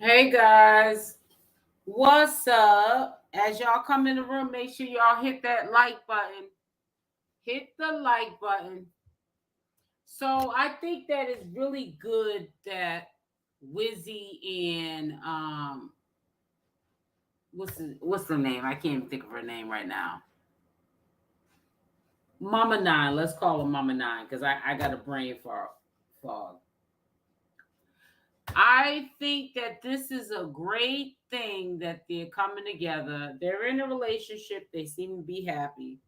Hey guys, what's up? As y'all come in the room, make sure y'all hit that like button. Hit the like button. So I think that it's really good that Wizzy and what's the name? I can't even think of her name right now. Mama Nine. Let's call her Mama Nine because I got a brain fog. I think that this is a great thing that they're coming together. They're in a relationship. They seem to be happy.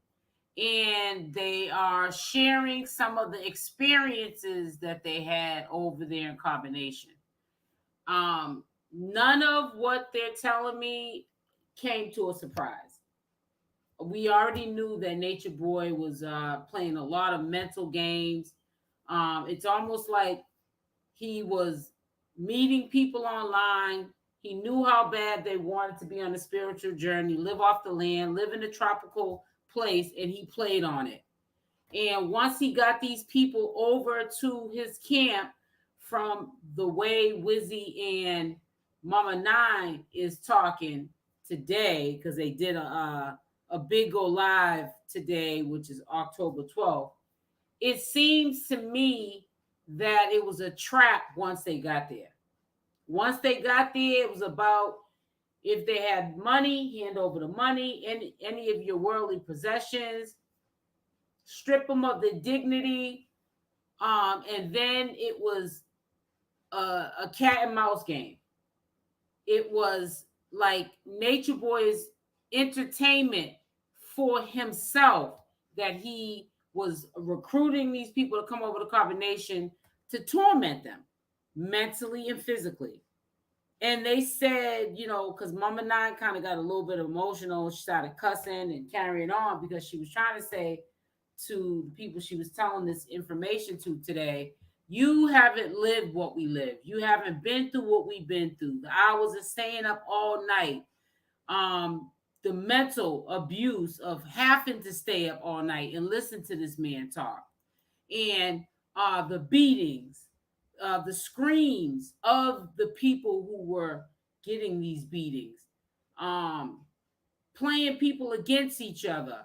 And they are sharing some of the experiences that they had over there in combination. None of what they're telling me came to a surprise. We already knew that Nature Boy was playing a lot of mental games. It's almost like he was meeting people online. He knew how bad they wanted to be on a spiritual journey, live off the land, live in a tropical place, and he played on it. And once he got these people over to his camp, from the way Wizzy and Mama Nine is talking today, because they did a big go live today, which is October 12th, it seems to me that it was a trap once they got there. Once they got there, it was about if they had money, hand over the money, any of your worldly possessions, strip them of their dignity, and then it was a cat and mouse game. It was like Nature Boy's entertainment for himself, that he was recruiting these people to come over to Carbonation to torment them mentally and physically. And they said, because Mama Nine kind of got a little bit emotional. She started cussing and carrying on because she was trying to say to the people she was telling this information to today, you haven't lived what we lived. You haven't been through what we've been through. The hours of staying up all night, the mental abuse of having to stay up all night and listen to this man talk, and the beatings, the screams of the people who were getting these beatings, um, playing people against each other,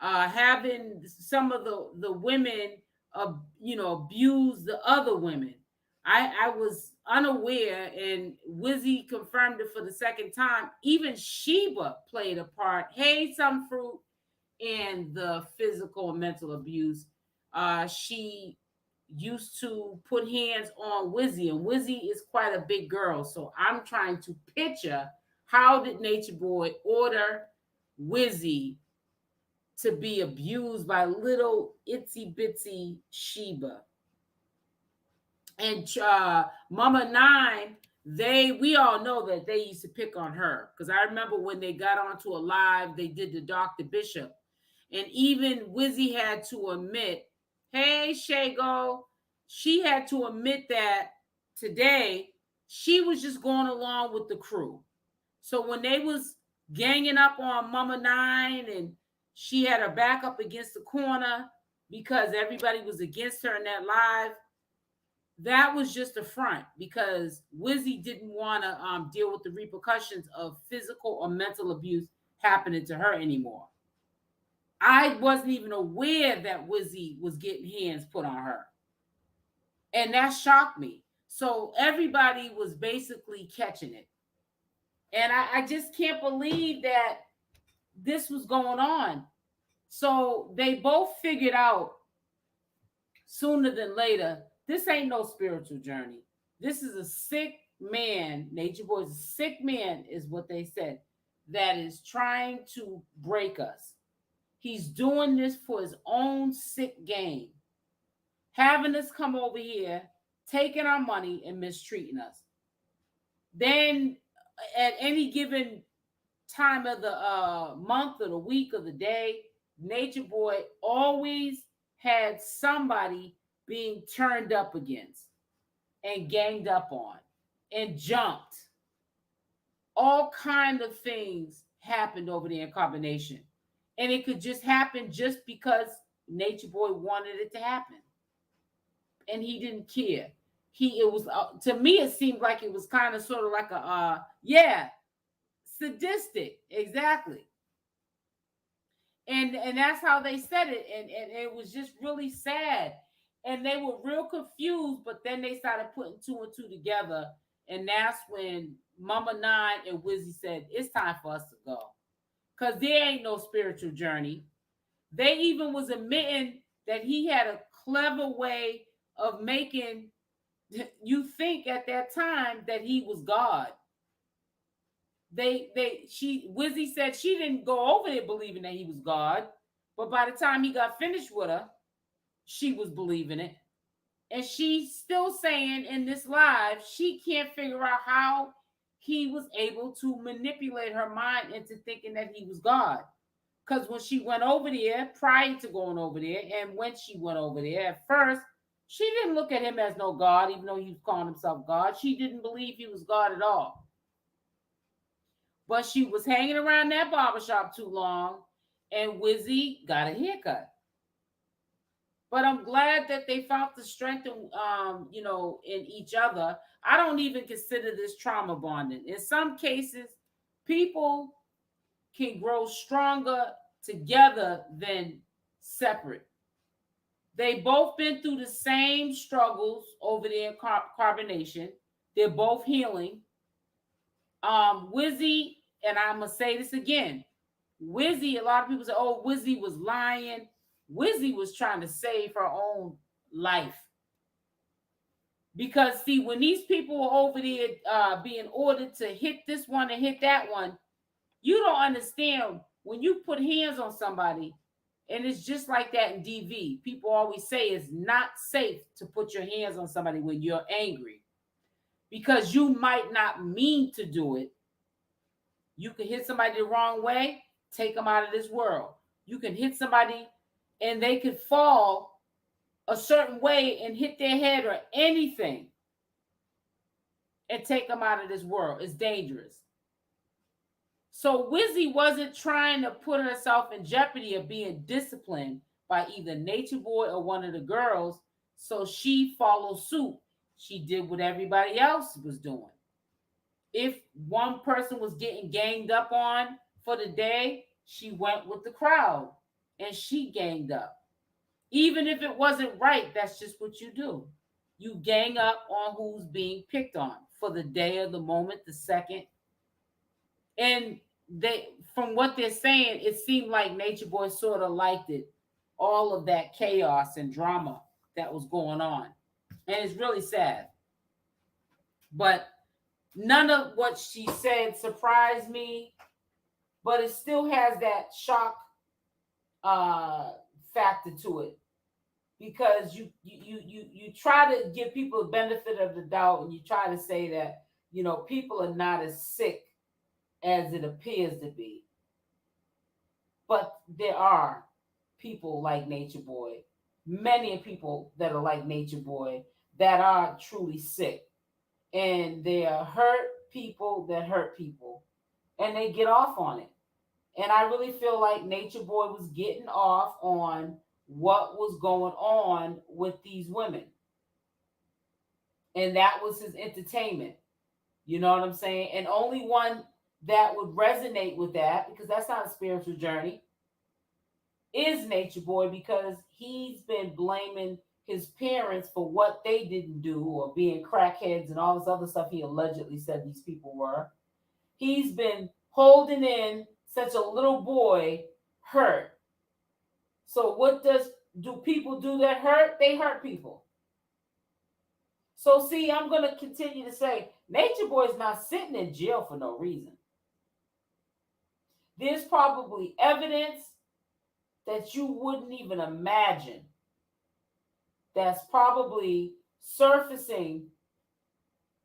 having some of the women, abuse the other women. I was unaware, and Wizzy confirmed it for the second time. Even Sheba played a part. Hey, some fruit in the physical and mental abuse. She used to put hands on Wizzy, and Wizzy is quite a big girl. So I'm trying to picture, how did Nature Boy order Wizzy to be abused by little itsy bitsy Sheba? And Mama Nine, we all know that they used to pick on her, because I remember when they got onto a live, they did the Dr. Bishop, and even Wizzy had to admit, hey Shago, she had to admit that today she was just going along with the crew. So when they was ganging up on Mama Nine, and she had her back up against the corner because everybody was against her in that live, that was just a front, because Wizzy didn't want to deal with the repercussions of physical or mental abuse happening to her anymore. I wasn't even aware that Wizzy was getting hands put on her, and that shocked me. So everybody was basically catching it, and I just can't believe that this was going on. So they both figured out sooner than later, this ain't no spiritual journey. This is a sick man. Nature Boy's a sick man, is what they said, that is trying to break us. He's doing this for his own sick game, having us come over here, taking our money and mistreating us. Then at any given time of the month or the week or the day, Nature Boy always had somebody being turned up against and ganged up on and jumped. All kind of things happened over there in combination, and it could just happen just because Nature Boy wanted it to happen, and he didn't care. it was to me it seemed like it was kind of sort of like a yeah, sadistic, exactly. And that's how they said it, and it was just really sad, and they were real confused, but then they started putting two and two together, and that's when Mama Nine and Wizzy said it's time for us to go, because there ain't no spiritual journey. They even was admitting that he had a clever way of making you think at that time that he was God. Wizzy said she didn't go over there believing that he was God, but by the time he got finished with her, she was believing it. And she's still saying in this live she can't figure out how he was able to manipulate her mind into thinking that he was God. Because when she went over there, prior to going over there, and when she went over there, at first, she didn't look at him as no God, even though he was calling himself God. She didn't believe he was God at all. But she was hanging around that barbershop too long, and Wizzy got a haircut. But I'm glad that they found the strength in, in each other. I don't even consider this trauma bonding. In some cases, people can grow stronger together than separate. They both been through the same struggles over their carbonation. They're both healing. Wizzy, and I'm gonna say this again, Wizzy, a lot of people say, oh, Wizzy was lying. Wizzy was trying to save her own life. Because see, when these people were over there being ordered to hit this one and hit that one, you don't understand when you put hands on somebody, and it's just like that in DV. People always say it's not safe to put your hands on somebody when you're angry, because you might not mean to do it. You can hit somebody the wrong way, take them out of this world. You can hit somebody and they could fall a certain way and hit their head or anything and take them out of this world. It's dangerous. So Wizzy wasn't trying to put herself in jeopardy of being disciplined by either Natureboy or one of the girls, so she followed suit. She did what everybody else was doing. If one person was getting ganged up on for the day, she went with the crowd and she ganged up. Even if it wasn't right, that's just what you do. You gang up on who's being picked on for the day or the moment, the second. And they, from what they're saying, it seemed like Natureboy sort of liked it, all of that chaos and drama that was going on. And it's really sad. But none of what she said surprised me, but it still has that shock factor to it, because you try to give people the benefit of the doubt, and you try to say that people are not as sick as it appears to be. But there are people like Natureboy, many people that are like Natureboy that are truly sick, and they are hurt people that hurt people, and they get off on it. And I really feel like Natureboy was getting off on what was going on with these women. And that was his entertainment. You know what I'm saying? And only one that would resonate with that, because that's not a spiritual journey, is Natureboy, because he's been blaming his parents for what they didn't do, or being crackheads and all this other stuff he allegedly said these people were. He's been holding in such a little boy hurt. So what do people do that hurt? They hurt people. So see, I'm going to continue to say, Natureboy is not sitting in jail for no reason. There's probably evidence that you wouldn't even imagine that's probably surfacing,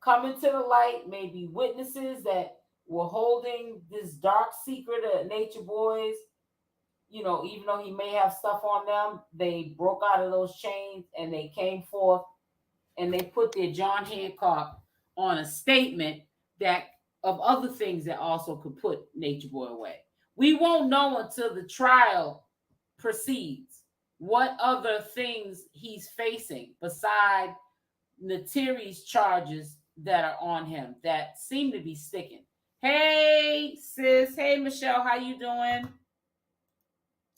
coming to the light, maybe witnesses that were holding this dark secret of Natureboy's. Even though he may have stuff on them, they broke out of those chains and they came forth and they put their John Hancock on a statement that of other things that also could put Natureboy away. We won't know until the trial proceeds what other things he's facing beside Natureboy's charges that are on him that seem to be sticking. Hey, sis. Hey, Michelle. How you doing?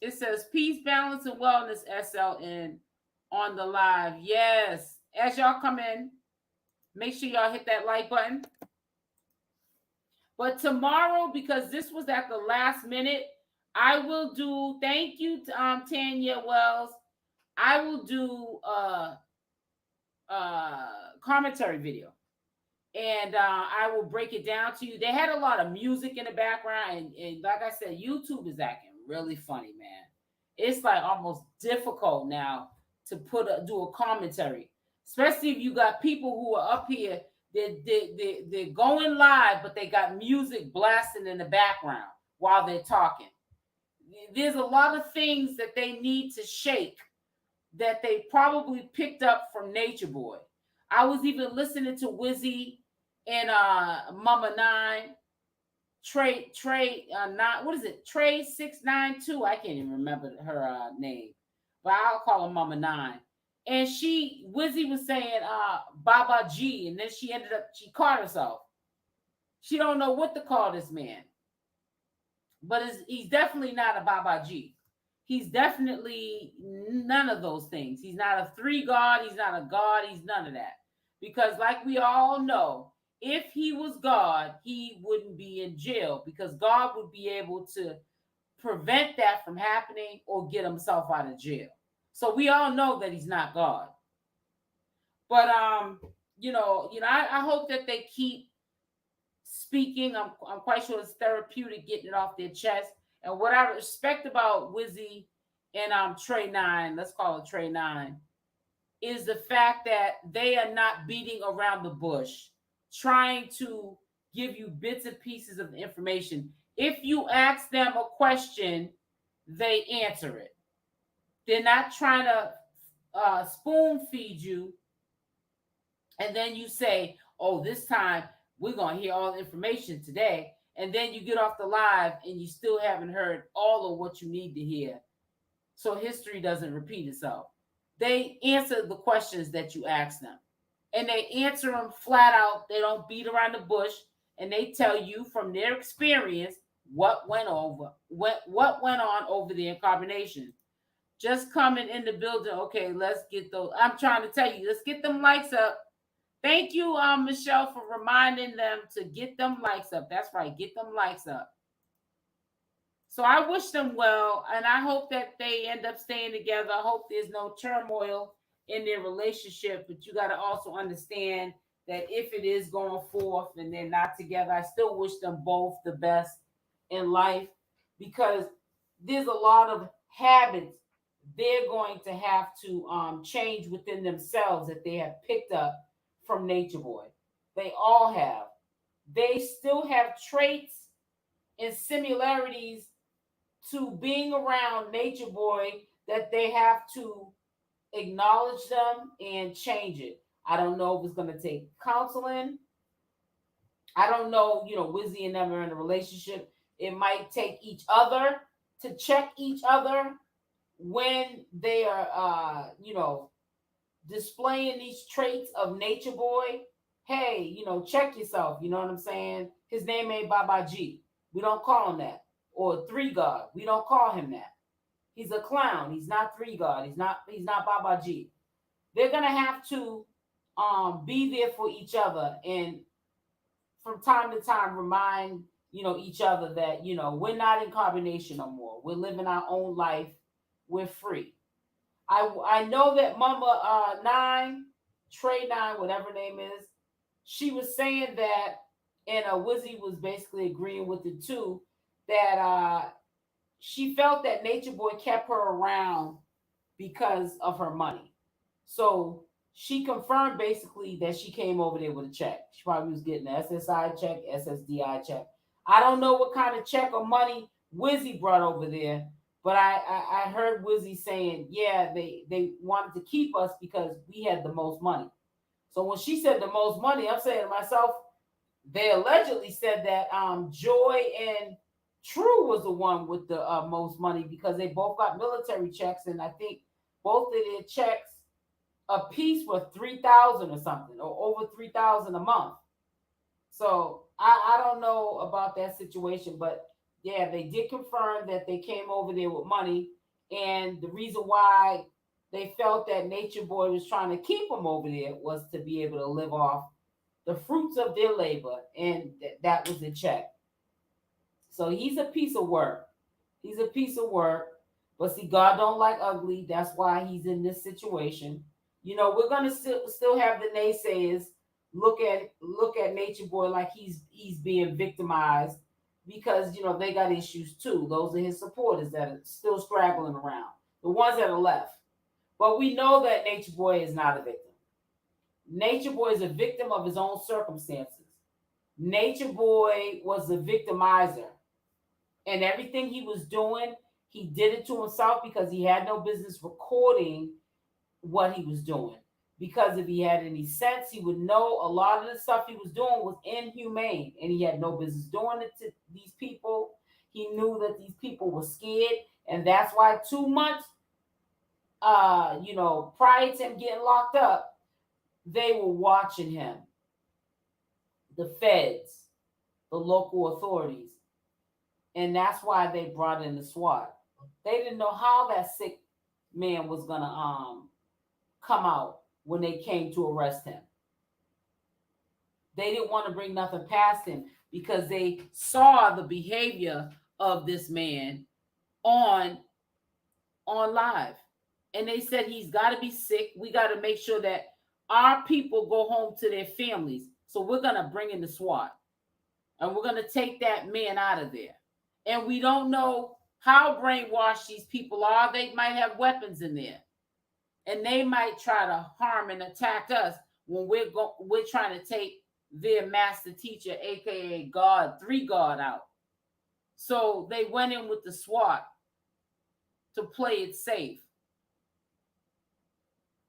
It says peace, balance, and wellness, SLN, on the live. Yes. As y'all come in, make sure y'all hit that like button. But tomorrow, because this was at the last minute, I will do, thank you, Tanya Wells. I will do commentary video. And I will break it down to you. They had a lot of music in the background. And like I said, YouTube is acting really funny, man. It's like almost difficult now to do a commentary. Especially if you got people who are up here, they're going live, but they got music blasting in the background while they're talking. There's a lot of things that they need to shake that they probably picked up from Natureboy. I was even listening to Wizzy and Mama Nine, Trey, what is it? Trey 692. I can't even remember her name, but I'll call her Mama Nine. And Wizzy was saying Baba G, and then she caught herself. She don't know what to call this man, but he's definitely not a Baba G. He's definitely none of those things. He's not a 3 God. He's not a God. He's none of that. Because like we all know, if he was God, he wouldn't be in jail because God would be able to prevent that from happening or get himself out of jail. So we all know that he's not God. But I hope that they keep speaking. I'm quite sure it's therapeutic getting it off their chest. And what I respect about Wizzy and Trey 9, let's call it Trey 9, is the fact that they are not beating around the bush, trying to give you bits and pieces of information. If you ask them a question, they answer it. They're not trying to spoon feed you, and then you say, oh, this time we're going to hear all the information today. And then you get off the live and you still haven't heard all of what you need to hear. So history doesn't repeat itself. They answer the questions that you ask them. And they answer them flat out. They don't beat around the bush. And they tell you from their experience what went on over the incarnation. Just coming in the building. Okay, let's get those. I'm trying to tell you, let's get them likes up. Thank you, Michelle, for reminding them to get them likes up. That's right. Get them likes up. So I wish them well, and I hope that they end up staying together. I hope there's no turmoil in their relationship, but you got to also understand that if it is going forth and they're not together, I still wish them both the best in life because there's a lot of habits they're going to have to change within themselves that they have picked up from Natureboy. They all have. They still have traits and similarities to being around Natureboy that they have to acknowledge them and change it. I don't know if it's going to take counseling. I don't know, Wizzy and them are in a relationship. It might take each other to check each other when they are, displaying these traits of Natureboy. Hey, check yourself. You know what I'm saying? His name ain't Baba G. We don't call him that. Or 3 God. We don't call him that. He's a clown. He's not 3 God. He's not Baba G. They're gonna have to be there for each other and from time to time remind each other that we're not in combination no more. We're living our own life. We're free. I know that Mama 9, Trey 9, whatever her name is, she was saying that, and Wizzy was basically agreeing with it too, that she felt that Natureboy kept her around because of her money. So she confirmed basically that she came over there with a check. She probably was getting an SSI check, SSDI check. I don't know what kind of check or money Wizzy brought over there, but I heard Wizzy saying, yeah, they wanted to keep us because we had the most money. So when she said the most money, I'm saying to myself, they allegedly said that Joy and True was the one with the most money because they both got military checks, and I think both of their checks a piece for 3,000 or something, or over 3,000 a month. So I don't know about that situation, but yeah, they did confirm that they came over there with money, and the reason why they felt that Nature Boy was trying to keep them over there was to be able to live off the fruits of their labor, and that was the check. So he's a piece of work. He's a piece of work. But see, God don't like ugly. That's why he's in this situation. You know, we're gonna still have the naysayers look at Nature Boy like he's being victimized, because you know they got issues too. Those are his supporters that are still straggling around, the ones that are left. But we know that Nature Boy is not a victim. Nature Boy is a victim of his own circumstances. Nature Boy was a victimizer, and everything he was doing, he did it to himself because he had no business recording what he was doing. Because if he had any sense, he would know a lot of the stuff he was doing was inhumane, and he had no business doing it to these people. He knew that these people were scared, and that's why 2 months, prior to him getting locked up, they were watching him. The feds, the local authorities, and that's why they brought in the SWAT. They didn't know how that sick man was gonna come out when they came to arrest him. They didn't want to bring nothing past him because they saw the behavior of this man on live. And they said he's got to be sick. We got to make sure that our people go home to their families. So we're going to bring in the SWAT, and we're going to take that man out of there. And we don't know how brainwashed these people are. They might have weapons in there, and they might try to harm and attack us when we're trying to take their master teacher, aka God, 3 God, out. So they went in with the SWAT to play it safe.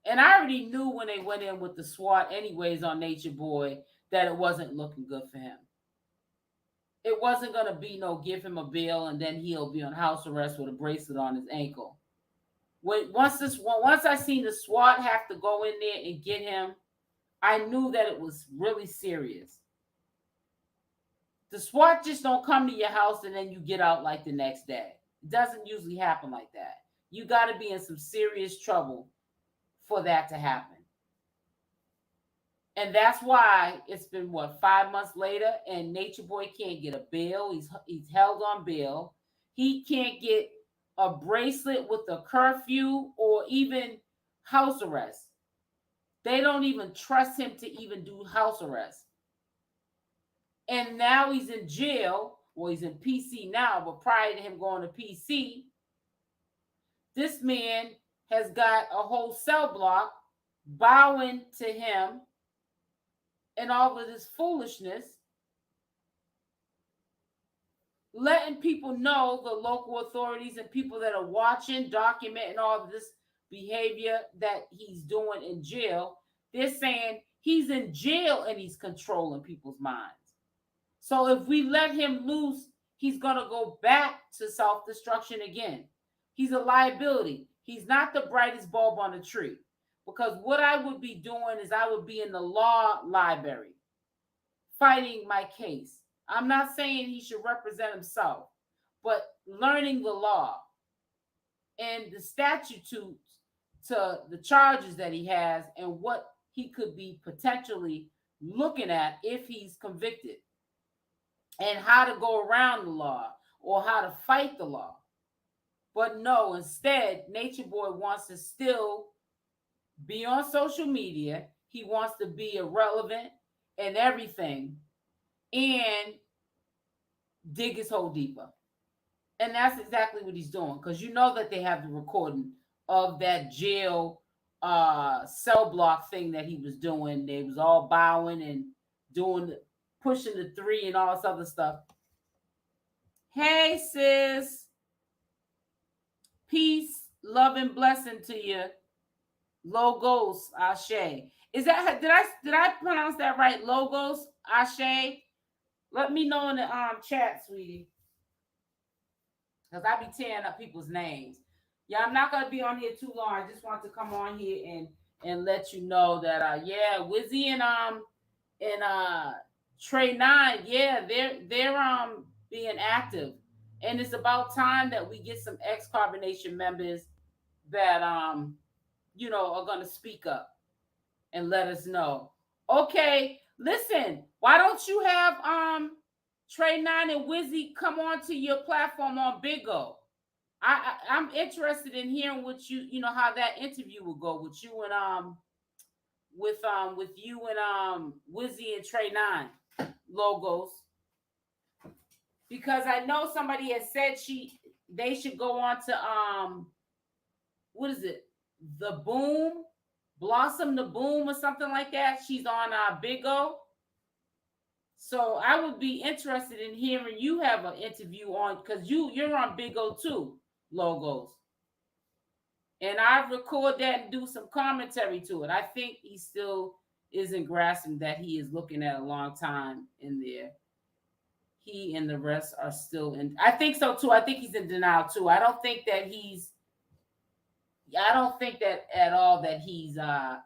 And I already knew when they went in with the SWAT anyways on Nature Boy that it wasn't looking good for him. It wasn't going to be no give him a bill and then he'll be on house arrest with a bracelet on his ankle. Once I seen the SWAT have to go in there and get him, I knew that it was really serious. The SWAT just don't come to your house and then you get out like the next day. It doesn't usually happen like that. You got to be in some serious trouble for that to happen. And that's why it's been 5 months later, and Nature Boy can't get a bail. He's held on bail. He can't get a bracelet with a curfew or even house arrest. They don't even trust him to even do house arrest. And now he's in jail. Well, he's in PC now, but prior to him going to PC, this man has got a whole cell block bowing to him and all of this foolishness, letting people know, the local authorities and people that are watching, documenting all of this behavior that he's doing in jail. They're saying he's in jail and he's controlling people's minds. So if we let him loose, he's going to go back to self-destruction again. He's a liability. He's not the brightest bulb on the tree. Because what I would be doing is I would be in the law library fighting my case. I'm not saying he should represent himself, but learning the law and the statutes to the charges that he has and what he could be potentially looking at if he's convicted, and how to go around the law or how to fight the law. But no, instead, Nature Boy wants to still be on social media. He wants to be irrelevant and everything and dig his hole deeper. And that's exactly what he's doing, because you know that they have the recording of that jail cell block thing that he was doing. They was all bowing and pushing the 3 and all this other stuff. Hey, sis. Peace, love, and blessing to you. Logos, Ashe. Did I pronounce that right? Logos, Ashe. Let me know in the chat, sweetie, because I be tearing up people's names. Yeah, I'm not gonna be on here too long. I just want to come on here and let you know that yeah, Wizzy and Trey 9, yeah, they're being active. And it's about time that we get some ex-carbonation members that are gonna speak up and let us know. Okay, listen, why don't you have Trey 9 and Wizzy come on to your platform on Big O? I'm interested in hearing what how that interview will go with you and with you and Wizzy and Trey 9 logos, because I know somebody has said they should go on to what is it, the Boom, Blossom the Boom or something like that. She's on Big O. So I would be interested in hearing you have an interview on, because you're on Big O too, logos. And I record that and do some commentary to it. I think he still isn't grasping that he is looking at a long time in there. He and the rest are still in. I think so too. I think he's in denial too. I don't think that at all that he's I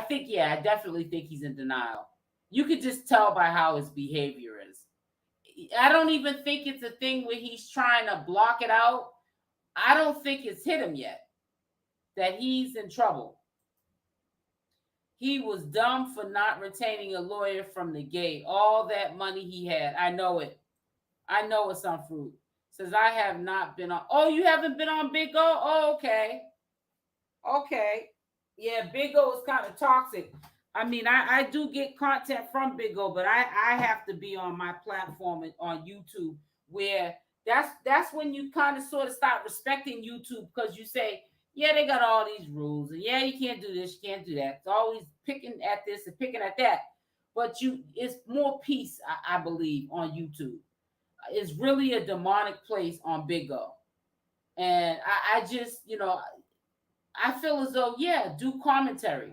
think, yeah, I definitely think he's in denial. You could just tell by how his behavior is. I don't even think it's a thing where he's trying to block it out. I don't think it's hit him yet that he's in trouble. He was dumb for not retaining a lawyer from the gate. All that money he had. I know it. I know it's on fruit. Says I have not been on. Oh, you haven't been on Big O? Oh, okay. Okay. Yeah, Big O is kind of toxic. I mean, I do get content from Big O, but I have to be on my platform on YouTube, where that's when you kind of sort of start respecting YouTube, because you say, yeah, they got all these rules, and yeah, you can't do this, you can't do that. It's always picking at this and picking at that. But it's more peace, I believe, on YouTube. It's really a demonic place on Big O. And I just, I feel as though, yeah, do commentary,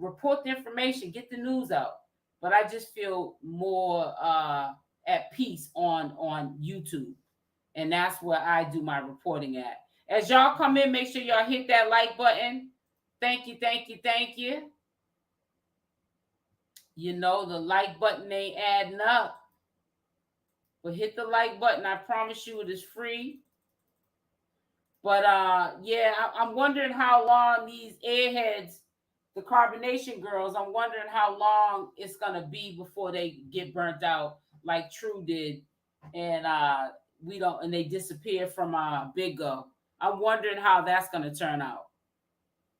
report the information, get the news out. But I just feel more at peace on YouTube. And that's where I do my reporting at. As y'all come in, make sure y'all hit that like button. Thank you, thank you, thank you. The like button ain't adding up. But hit the like button. I promise you it is free. But yeah, I'm wondering how long these airheads, the carbonation girls, I'm wondering how long it's gonna be before they get burnt out like True did, and they disappear from Big O. I'm wondering how that's gonna turn out.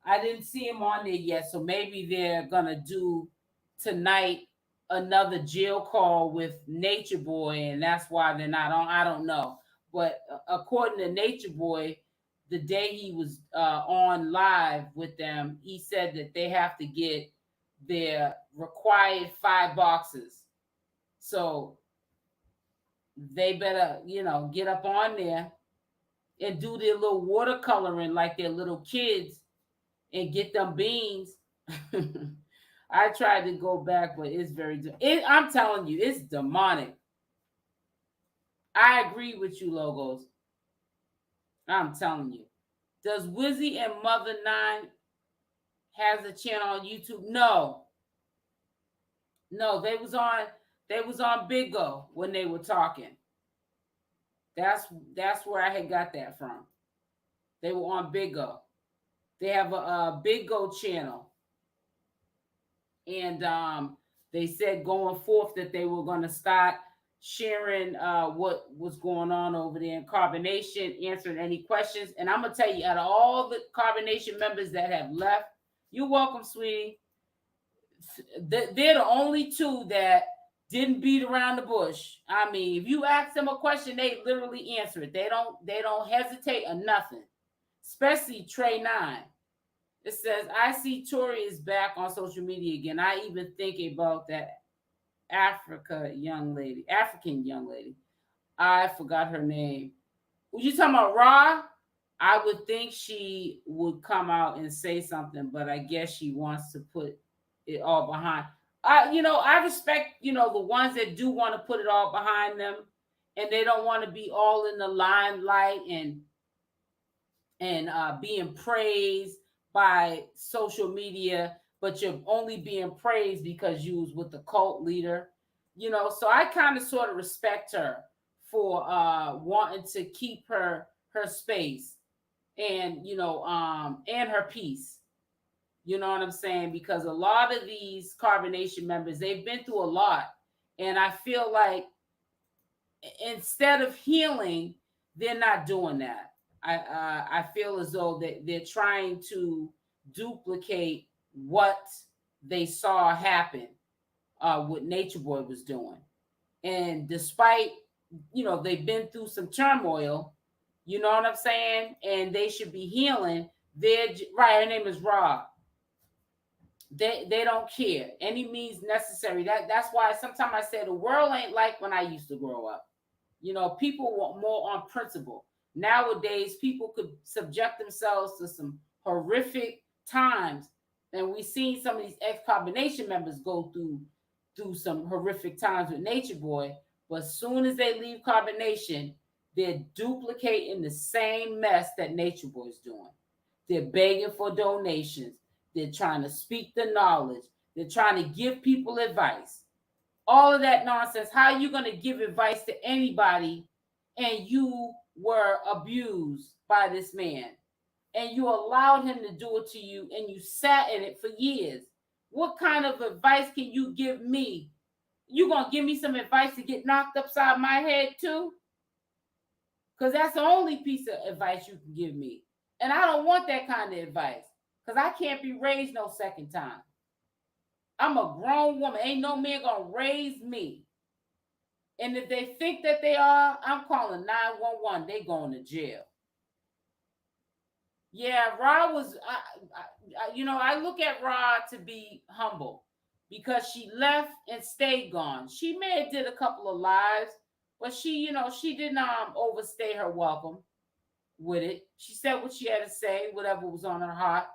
I didn't see him on there yet, so maybe they're gonna do tonight another jail call with Natureboy, and that's why they're not on. I don't know, but according to Natureboy, the day he was on live with them, he said that they have to get their required 5 boxes. So they better, get up on there and do their little watercoloring like they're little kids and get them beans. I tried to go back, but it's I'm telling you, it's demonic. I agree with you, logos. I'm telling you. Does Wizzy and Mother9 has a channel on YouTube? No, they was on Big O when they were talking. That's where I had got that from. They were on Big O. They have a Big O channel, and they said going forth that they were going to start sharing what was going on over there in Carbonation, answering any questions. And I'm gonna tell you, out of all the Carbonation members that have left, you're welcome, sweetie. They're the only 2 that didn't beat around the bush. I mean, if you ask them a question, they literally answer it. They don't hesitate or nothing. Especially Trey 9. It says, I see Tori is back on social media again. I even think about that African young lady. I forgot her name. Were you talking about Ra? I would think she would come out and say something, but I guess she wants to put it all behind. I respect, the ones that do want to put it all behind them, and they don't want to be all in the limelight and being praised by social media, but you're only being praised because you was with the cult leader. So I kind of sort of respect her for wanting to keep her space and and her peace. You know what I'm saying? Because a lot of these carbonation members, they've been through a lot. And I feel like instead of healing, they're not doing that. I feel as though they're trying to duplicate what they saw happen, what Nature Boy was doing. And despite, they've been through some turmoil, you know what I'm saying? And they should be healing. They're right. Her name is Rob. They don't care. Any means necessary. That's why sometimes I say the world ain't like when I used to grow up. People want more on principle. Nowadays, people could subject themselves to some horrific times. And we've seen some of these ex-combination members go through some horrific times with Nature Boy. But as soon as they leave carbonation, they're duplicating the same mess that Nature Boy's doing. They're begging for donations. They're trying to speak the knowledge. They're trying to give people advice. All of that nonsense. How are you going to give advice to anybody and you were abused by this man and you allowed him to do it to you and you sat in it for years? What kind of advice can you give me? You going to give me some advice to get knocked upside my head too? Because that's the only piece of advice you can give me. And I don't want that kind of advice because I can't be raised no second time. I'm a grown woman. Ain't no man gonna raise me. And if they think that they are, I'm calling 911. They going to jail. Yeah, Ra was. I look at Ra to be humble because she left and stayed gone. She may have did a couple of lives, but she didn't overstay her welcome with it. She said what she had to say, whatever was on her heart,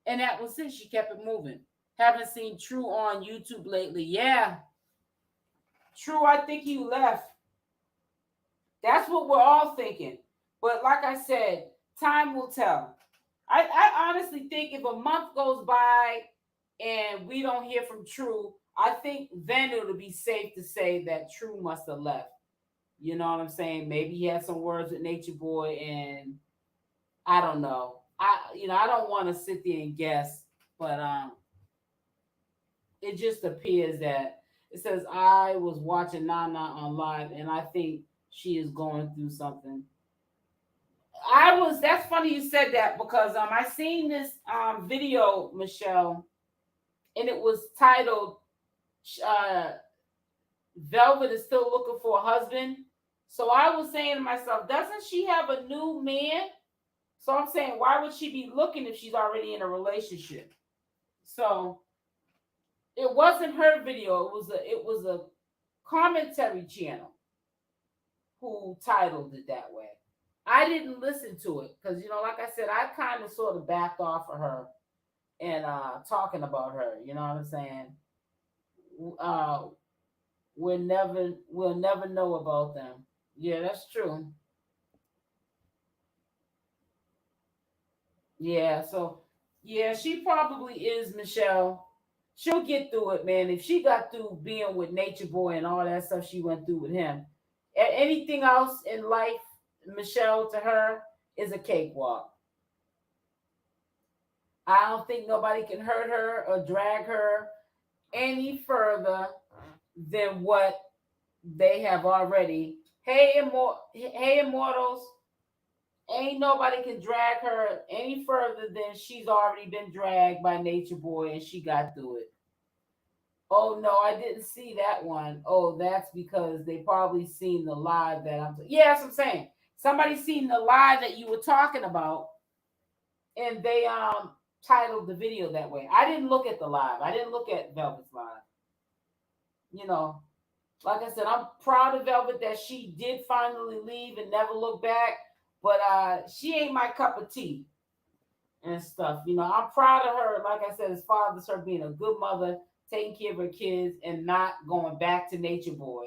and that was it. She kept it moving. Haven't seen True on YouTube lately. Yeah. True, I think he left. That's what we're all thinking. But like I said, time will tell. I honestly think if a month goes by and we don't hear from True, I think then it'll be safe to say that True must have left. You know what I'm saying? Maybe he had some words with Nature Boy and I don't know. I don't want to sit there and guess, but it just appears that it says I was watching Nana on live and I think she is going through something. That's funny you said that because I seen this video, Michelle, and it was titled Velvet is still looking for a husband. So I was saying to myself, doesn't she have a new man? So I'm saying, why would she be looking if she's already in a relationship? So it wasn't her video. It was a commentary channel who titled it that way. I didn't listen to it because, like I said, I kind of sort of backed off of her and talking about her. You know what I'm saying? We'll never know about them. Yeah, that's true. Yeah, so yeah, she probably is, Michelle. She'll get through it, man. If she got through being with Nature Boy and all that stuff she went through with him, anything else in life, Michelle, to her is a cakewalk. I don't think nobody can hurt her or drag her any further than what they have already. Hey, immortals, ain't nobody can drag her any further than she's already been dragged by Nature Boy and she got through it. Oh no, I didn't see that one. Oh, that's because they probably seen the live that yeah, that's what I'm saying. Somebody seen the live that you were talking about and they titled the video that way. I didn't look at the live. I didn't look at Velvet's live. Like I said, I'm proud of Velvet that she did finally leave and never look back. But she ain't my cup of tea and stuff. I'm proud of her. Like I said, as far as her being a good mother, taking care of her kids, and not going back to Nature Boy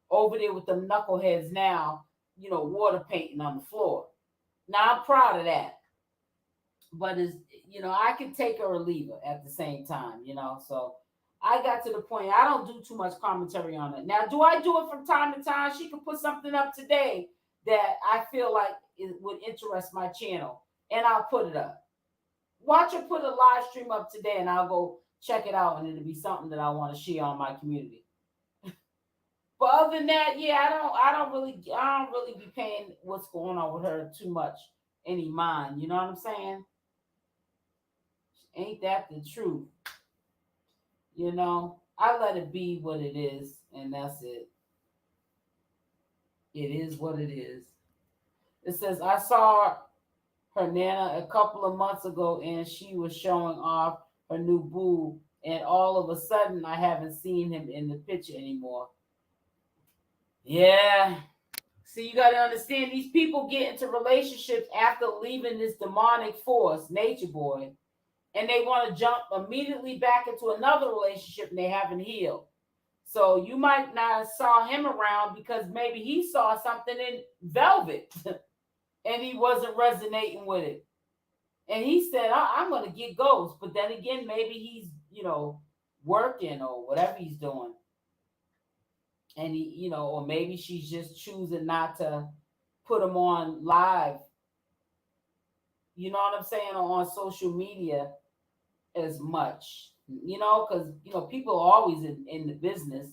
over there with them knuckleheads now, water painting on the floor. Now, I'm proud of that. But I can take her or leave her at the same time, So I got to the point, I don't do too much commentary on it. Now, do I do it from time to time? She could put something up today that I feel like it would interest my channel, and I'll put it up. Watch her put a live stream up today, and I'll go check it out, and it'll be something that I want to share on my community. But other than that, yeah, I don't really be paying what's going on with her too much any mind. You know what I'm saying? Ain't that the truth? I let it be what it is, and that's it. It is what it is. It says, I saw her Nana a couple of months ago, and she was showing off her new boo, and all of a sudden, I haven't seen him in the picture anymore. Yeah. See, you got to understand, these people get into relationships after leaving this demonic force, Natureboy, and they want to jump immediately back into another relationship, and they haven't healed. So you might not have saw him around because maybe he saw something in Velvet and he wasn't resonating with it. And he said, I'm going to get ghosts. But then again, maybe he's, working or whatever he's doing. And he, or maybe she's just choosing not to put him on live. You know what I'm saying? On social media as much. Because, people are always in the business.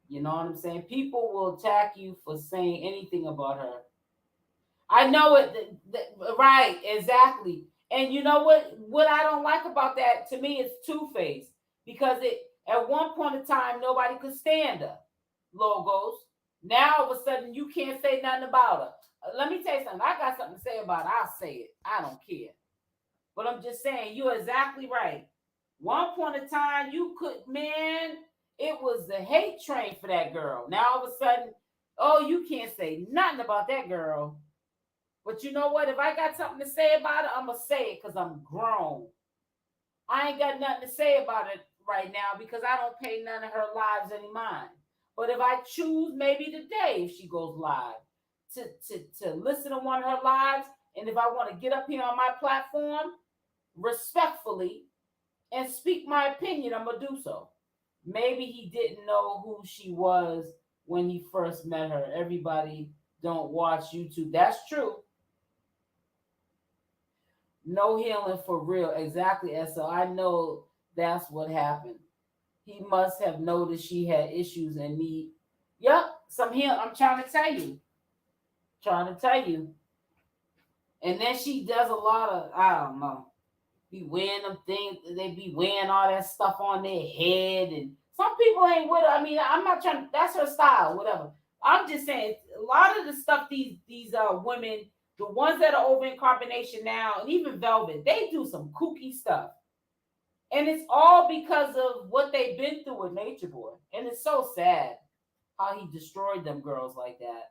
You know what I'm saying? People will attack you for saying anything about her. I know it. Right, exactly. And you know what I don't like about that, to me, it's two-faced. Because at one point in time, nobody could stand her. Logos. Now, all of a sudden, you can't say nothing about her. Let me tell you something. I got something to say about her. I'll say it. I don't care. But I'm just saying, you're exactly right. One point in time, it was the hate train for that girl. Now, all of a sudden, you can't say nothing about that girl. But you know what? If I got something to say about it, I'm going to say it because I'm grown. I ain't got nothing to say about it right now because I don't pay none of her lives any mind. But if I choose maybe today, if she goes live, to listen to one of her lives, and if I want to get up here on my platform respectfully and speak my opinion, I'm going to do so. Maybe he didn't know who she was when he first met her. Everybody don't watch YouTube. That's true. No healing for real. Exactly, so I know that's what happened. He must have noticed she had issues and need. Yep, some healing. I'm trying to tell you. And then she does a lot of, I don't know, be wearing them things. They be wearing all that stuff on their head. And some people ain't with her. I mean, I'm not trying, that's her style, whatever. I'm just saying, a lot of the stuff these women, the ones that are over in Carbonation now, and even Velvet, they do some kooky stuff. And it's all because of what they've been through with Natureboy. And it's so sad how he destroyed them girls like that.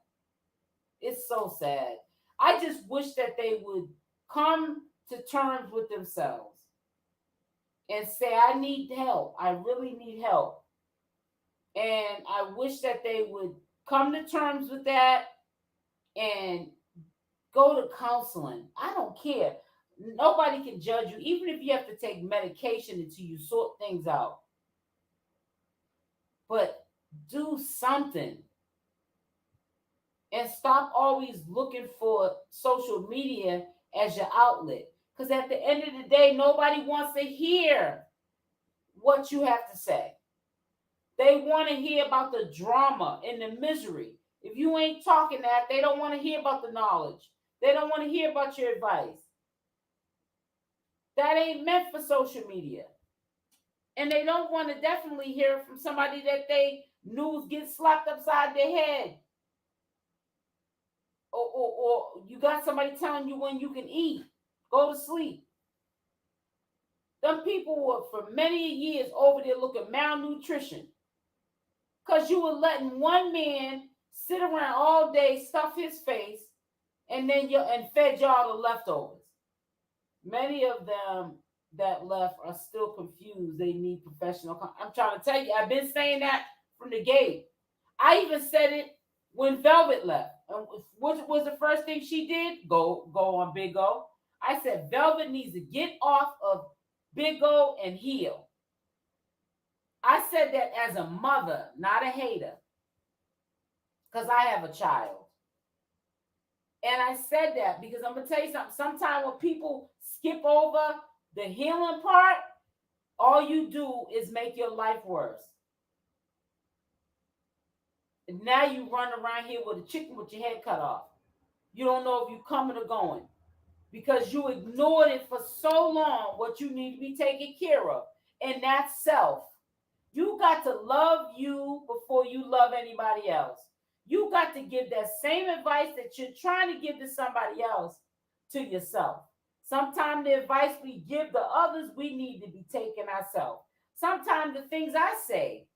It's so sad. I just wish that they would come to terms with themselves and say, I need help. I really need help. And I wish that they would come to terms with that and go to counseling. I don't care. Nobody can judge you, even if you have to take medication until you sort things out. But do something. And stop always looking for social media as your outlet. Because at the end of the day, nobody wants to hear what you have to say. They want to hear about the drama and the misery. If you ain't talking that, they don't want to hear about the knowledge. They don't want to hear about your advice. That ain't meant for social media. And they don't want to definitely hear from somebody that they knew get slapped upside their head. Or you got somebody telling you when you can eat, go to sleep. Them people were for many years over there looking malnutrition. Because you were letting one man sit around all day, stuff his face, and then fed y'all the leftovers. Many of them that left are still confused. They need professional. I'm trying to tell you, I've been saying that from the gate. I even said it when Velvet left. And what was the first thing she did? Go on Big O. I said Velvet needs to get off of Big O and heal. I said that as a mother, not a hater, because I have a child. And I said that because I'm going to tell you something. Sometimes when people skip over the healing part, all you do is make your life worse. And now you run around here with a chicken with your head cut off. You don't know if you're coming or going because you ignored it for so long, what you need to be taken care of. And that's self. You got to love you before you love anybody else. You got to give that same advice that you're trying to give to somebody else to yourself. Sometimes the advice we give to others, we need to be taking ourselves. Sometimes the things I say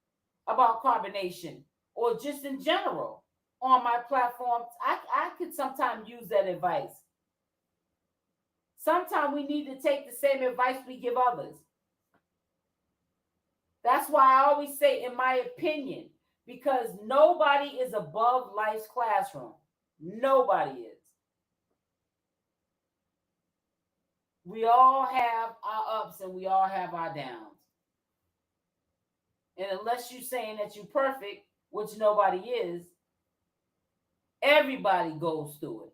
about carbonation or just in general on my platforms, I could sometimes use that advice. Sometimes we need to take the same advice we give others. That's why I always say, in my opinion, because nobody is above life's classroom. Nobody is. We all have our ups and we all have our downs. And unless you're saying that you're perfect, which nobody is, everybody goes through it.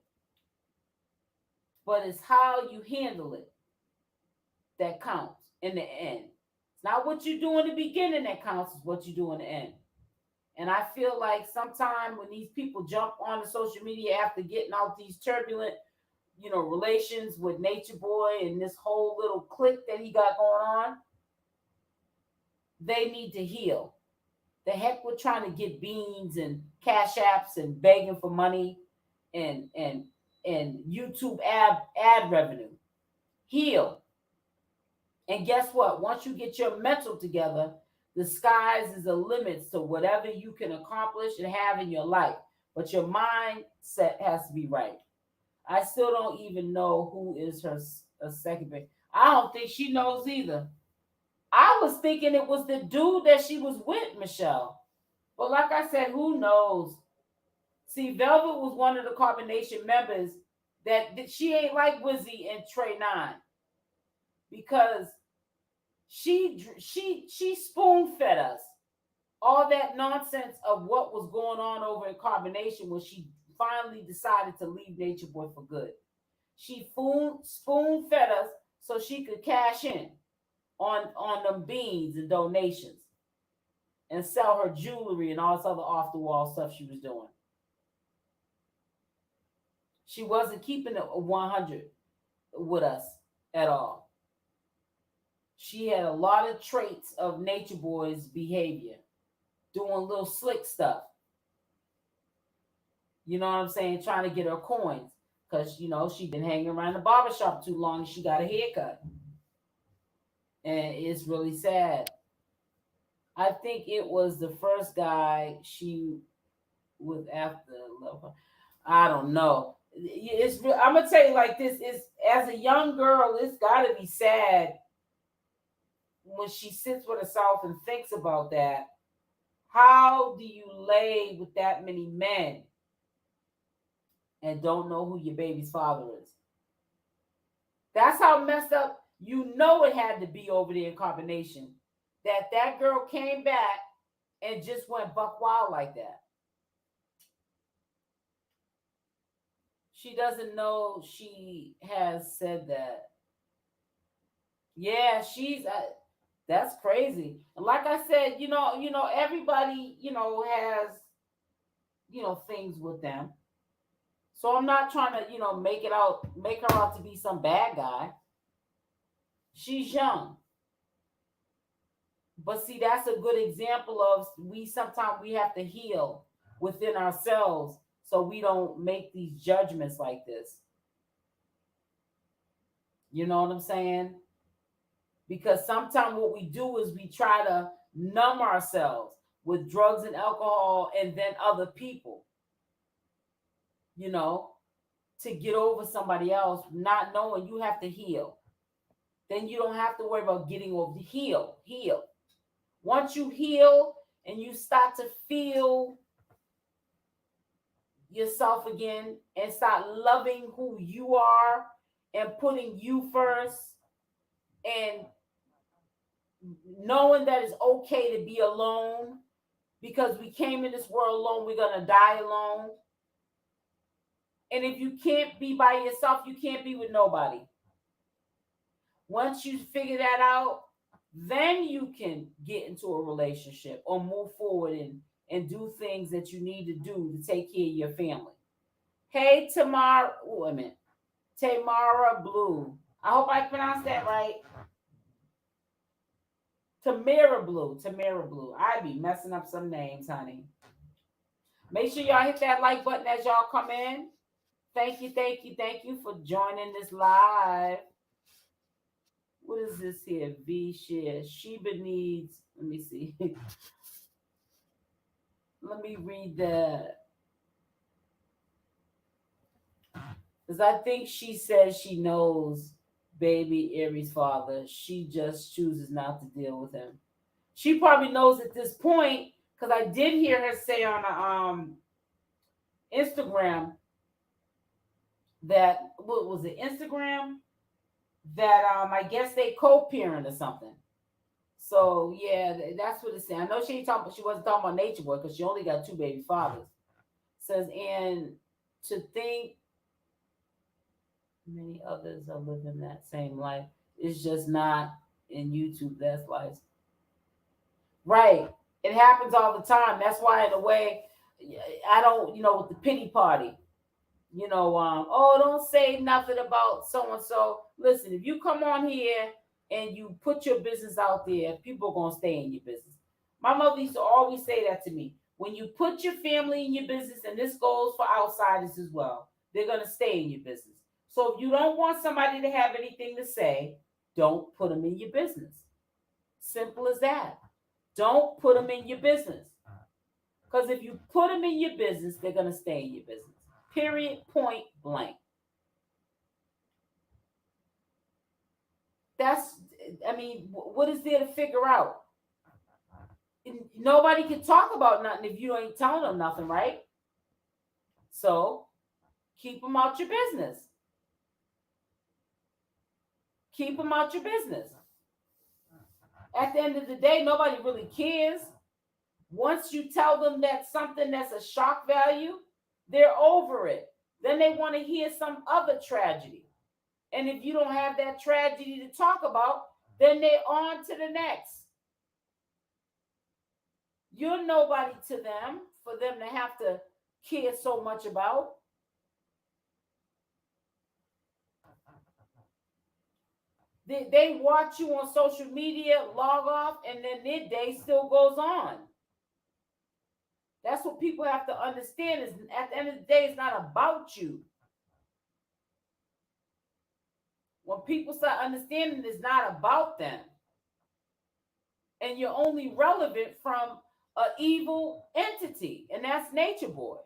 But it's how you handle it that counts in the end. It's not what you do in the beginning that counts, it's what you do in the end. And I feel like sometimes when these people jump on the social media after getting out these turbulent, relations with Natureboy and this whole little clique that he got going on, they need to heal. The heck with trying to get beans and cash apps and begging for money and YouTube ad revenue. Heal. And guess what? Once you get your mental together, the skies is the limits to whatever you can accomplish and have in your life. But your mindset has to be right. I still don't even know who is her second baby. I don't think she knows either. I was thinking it was the dude that she was with, Michelle. But like I said, who knows? See, Velvet was one of the Carbonation members that she ain't like Wizzy and Trey 9 because she spoon fed us all that nonsense of what was going on over in Carbonation when she finally decided to leave Natureboy for good. She spoon fed us so she could cash in on them beans and donations and sell her jewelry and all this other off the wall stuff she was doing. She wasn't keeping it 100 with us at all. She had a lot of traits of Natureboy's behavior, doing little slick stuff. You know what I'm saying? Trying to get her coins because, she'd been hanging around the barbershop too long and she got a haircut. And it's really sad. I think it was the first guy she was after. I don't know. I'm going to tell you like this. As a young girl, it's got to be sad when she sits with herself and thinks about that. How do you lay with that many men and don't know who your baby's father is? That's how messed up it had to be over there in Carbonation. That girl came back and just went buck wild like that. She doesn't know she has said that. Yeah, that's crazy. And like I said, everybody, has, things with them. So I'm not trying to, make her out to be some bad guy. She's young. But see, that's a good example of sometimes we have to heal within ourselves so we don't make these judgments like this. You know what I'm saying? Because sometimes what we do is we try to numb ourselves with drugs and alcohol and then other people, to get over somebody else, not knowing you have to heal. Then you don't have to worry about getting over. Heal. Once you heal and you start to feel yourself again and start loving who you are and putting you first and knowing that it's okay to be alone because we came in this world alone, we're going to die alone. And if you can't be by yourself, you can't be with nobody. Once you figure that out, then you can get into a relationship or move forward and do things that you need to do to take care of your family. Hey, Tamara, wait a minute. Tamara Blue. I hope I pronounced that right. 𝗪𝗛𝗪. I be messing up some names, honey. Make sure y'all hit that like button as y'all come in. Thank you for joining this live. What is this here? V share. Sheba needs. Let me see. Let me read that. Because I think she says she knows baby Aries' father. She just chooses not to deal with him. She probably knows at this point, because I did hear her say on Instagram that, what was it, Instagram? That I guess they co-parent or something. So yeah, that's what it's saying. I know she wasn't talking about Natureboy because she only got 2 baby fathers. Says, and to think many others are living that same life. It's just not in YouTube. That's life. Right. It happens all the time. That's why, in a way, I don't, with the pity party, oh, don't say nothing about so and so. Listen, if you come on here and you put your business out there, people are going to stay in your business. My mother used to always say that to me. When you put your family in your business, and this goes for outsiders as well, they're going to stay in your business. So if you don't want somebody to have anything to say, don't put them in your business. Simple as that. Don't put them in your business. Because if you put them in your business, they're going to stay in your business. Period, point blank. What is there to figure out? Nobody can talk about nothing if you ain't telling them nothing, right? So keep them out your business. Keep them out your business. At the end of the day, nobody really cares. Once you tell them that something that's a shock value, they're over it. Then they want to hear some other tragedy. And if you don't have that tragedy to talk about, then they're on to the next. You're nobody to them for them to have to care so much about. They watch you on social media, log off, and then their day still goes on. That's what people have to understand, is at the end of the day, it's not about you. When people start understanding it's not about them, and you're only relevant from an evil entity, and that's Natureboy.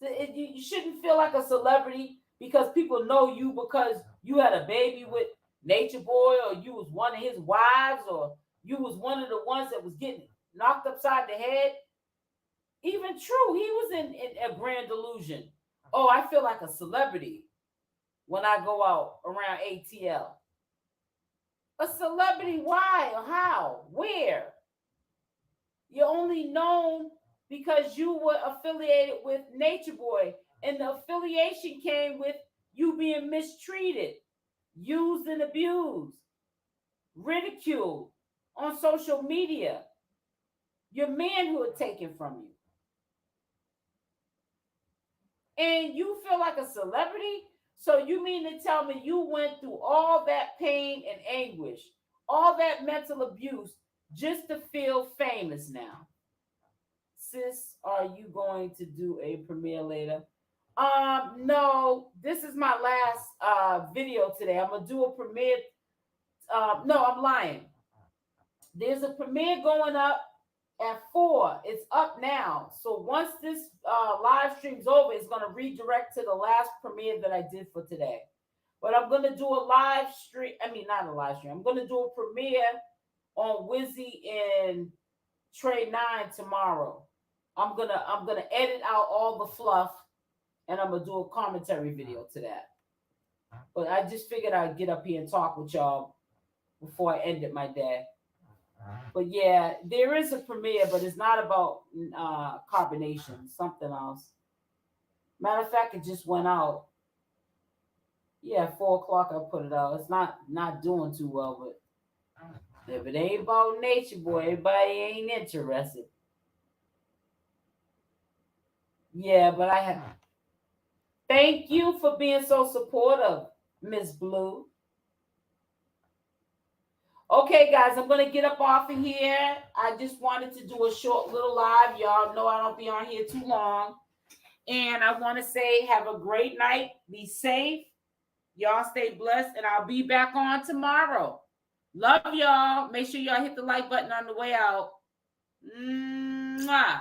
So you shouldn't feel like a celebrity because people know you because you had a baby with Natureboy, or you was one of his wives, or you was one of the ones that was getting knocked upside the head. Even true, he was in a grand delusion. Oh, I feel like a celebrity when I go out around ATL. A celebrity? Why? How? Where? You're only known because you were affiliated with Natureboy, and the affiliation came with you being mistreated, used and abused, ridiculed on social media, your manhood taken from you. And you feel like a celebrity? So you mean to tell me you went through all that pain and anguish, all that mental abuse, just to feel famous now? Sis, are you going to do a premiere later? No, this is my last video today. I'm gonna do a premiere. No, I'm lying. There's a premiere going up at 4. It's up now. So once this live stream's over, it's going to redirect to the last premiere that I did for today. But I'm going to do a live stream. I mean, not a live stream. I'm going to do a premiere on Wizzy and Trey 9 tomorrow. I'm gonna edit out all the fluff, and I'm gonna do a commentary video to that. But I just figured I'd get up here and talk with y'all before I ended my day. But yeah, there is a premiere, but it's not about carbonation, something else. Matter of fact, it just went out. Yeah, 4 o'clock. I put it out. It's not doing too well, but if it ain't about Nature Boy, everybody ain't interested. Yeah, but I have. Thank you for being so supportive, Miss Blue. Okay, guys, I'm gonna get up off of here. I just wanted to do a short little live. Y'all know I don't be on here too long. And I want to say have a great night. Be safe. Y'all stay blessed, and I'll be back on tomorrow. Love y'all. Make sure y'all hit the like button on the way out. Mwah.